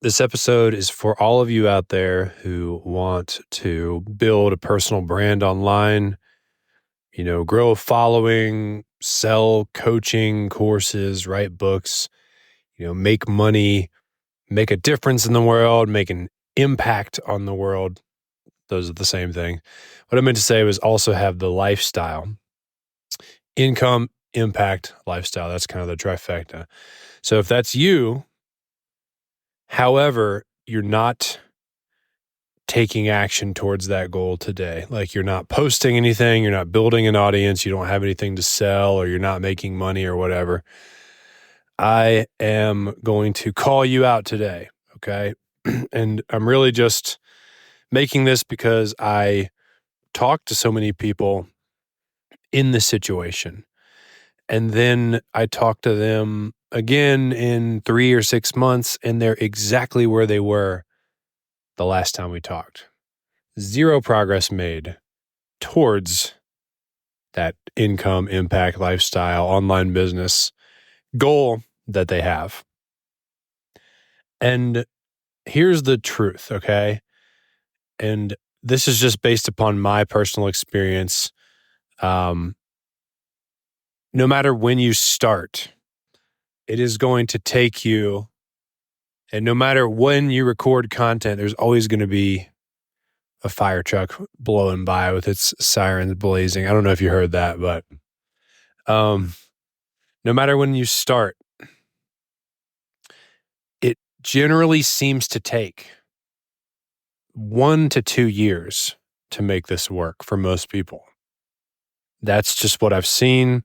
This episode is for all of you out there who want to build a personal brand online, grow a following, sell coaching courses, write books, make money, make a difference in the world, make an impact on the world. Those are the same thing. What I meant to say was also have the lifestyle, income, impact, lifestyle. That's kind of the trifecta. So if that's you, however, you're not taking action towards that goal today. Like you're not posting anything, you're not building an audience, you don't have anything to sell, or you're not making money or whatever. I am going to call you out today, okay? And I'm really just making this because I talked to so many people in this situation. And then I talked to them again in 3 or 6 months, and they're exactly where they were the last time we talked. Zero progress made towards that income, impact, lifestyle, online business goal that they have. And here's the truth, okay? And this is just based upon my personal experience. No matter when you start, it is going to take you, and no matter when you record content, there's always going to be a fire truck blowing by with its sirens blazing. I don't know if you heard that, but no matter when you start, it generally seems to take 1 to 2 years to make this work for most people. That's just what I've seen.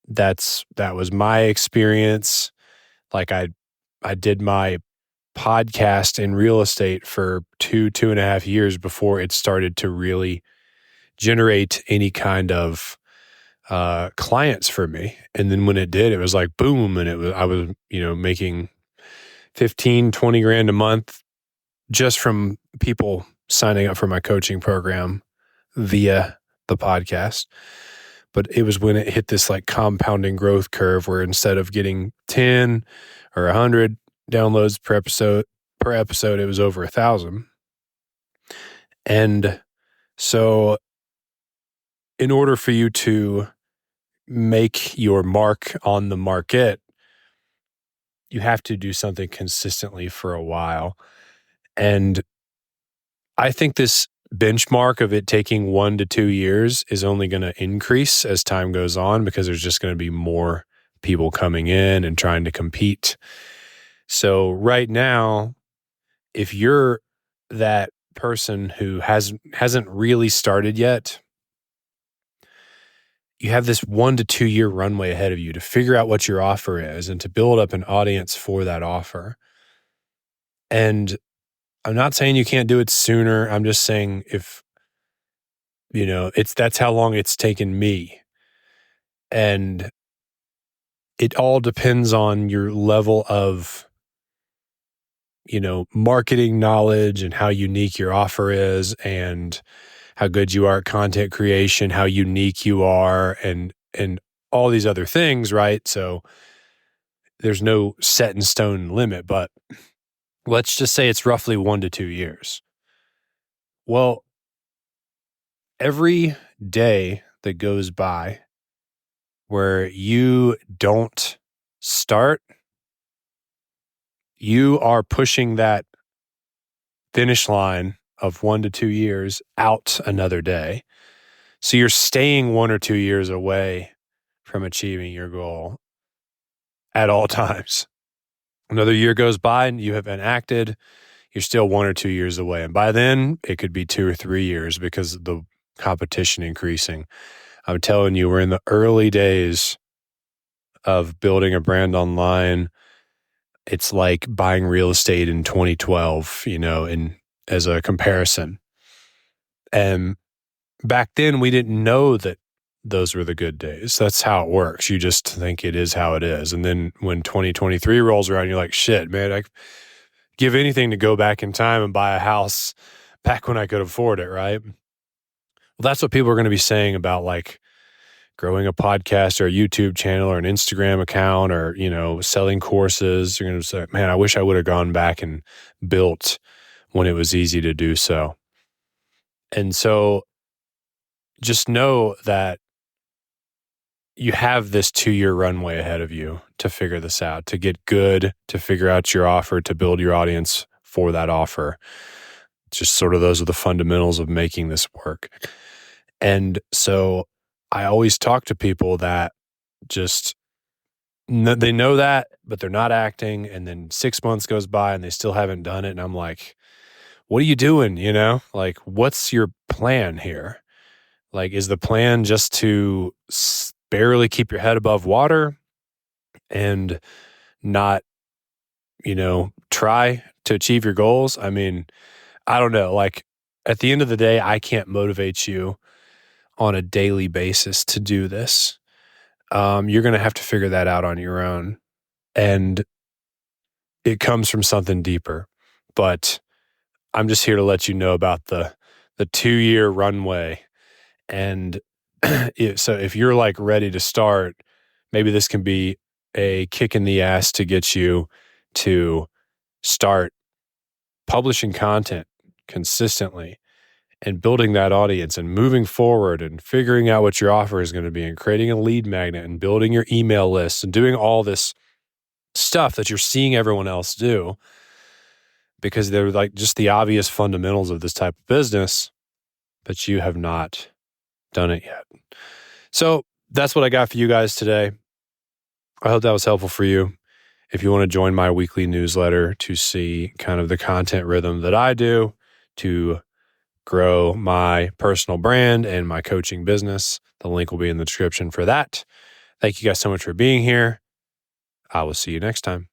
That was my experience. Like I did my podcast in real estate for 2.5 years before it started to really generate any kind of clients for me. And then when it did, it was like boom. And I was, making 15, 20 grand a month just from people signing up for my coaching program via the podcast. But it was when it hit this like compounding growth curve where instead of getting 10 or 100 downloads per episode, it was over 1,000. And so in order for you to make your mark on the market, you have to do something consistently for a while. And I think this benchmark of it taking 1 to 2 years is only going to increase as time goes on because there's just going to be more people coming in and trying to compete. So right now, if you're that person who hasn't really started yet, you have this 1 to 2 year runway ahead of you to figure out what your offer is and to build up an audience for that offer. And I'm not saying you can't do it sooner. I'm just saying if, that's how long it's taken me. And it all depends on your level of, marketing knowledge and how unique your offer is and how good you are at content creation, how unique you are, and all these other things, right? So there's no set in stone limit, but let's just say it's roughly 1 to 2 years. Well, every day that goes by where you don't start, you are pushing that finish line of 1 to 2 years out another day. So you're staying 1 or 2 years away from achieving your goal at all times. Another year goes by and you have enacted, you're still 1 or 2 years away. And by then, it could be 2 or 3 years because of the competition increasing. I'm telling you, we're in the early days of building a brand online. It's like buying real estate in 2012, as a comparison. And back then, we didn't know that those were the good days. That's how it works. You just think it is how it is. And then when 2023 rolls around, you're like, shit, man, I give anything to go back in time and buy a house back when I could afford it, right? Well, that's what people are going to be saying about like growing a podcast or a YouTube channel or an Instagram account or, selling courses, you're going to say, man, I wish I would have gone back and built when it was easy to do so. And so just know that you have this 2-year runway ahead of you to figure this out, to get good, to figure out your offer, to build your audience for that offer. Just sort of those are the fundamentals of making this work. And so I always talk to people that just, they know that, but they're not acting. And then 6 months goes by and they still haven't done it. And I'm like, what are you doing? Like, what's your plan here? Like, is the plan just to barely keep your head above water and not, try to achieve your goals? I mean, I don't know. Like, at the end of the day, I can't motivate you on a daily basis to do this. You're going to have to figure that out on your own. And it comes from something deeper. But I'm just here to let you know about the 2-year runway. And so if you're like ready to start, maybe this can be a kick in the ass to get you to start publishing content consistently and building that audience and moving forward and figuring out what your offer is going to be and creating a lead magnet and building your email list and doing all this stuff that you're seeing everyone else do because they're like just the obvious fundamentals of this type of business, but you have not done it yet. So that's what I got for you guys today. I hope that was helpful for you. If you want to join my weekly newsletter to see kind of the content rhythm that I do to grow my personal brand and my coaching business, the link will be in the description for that. Thank you guys so much for being here. I will see you next time.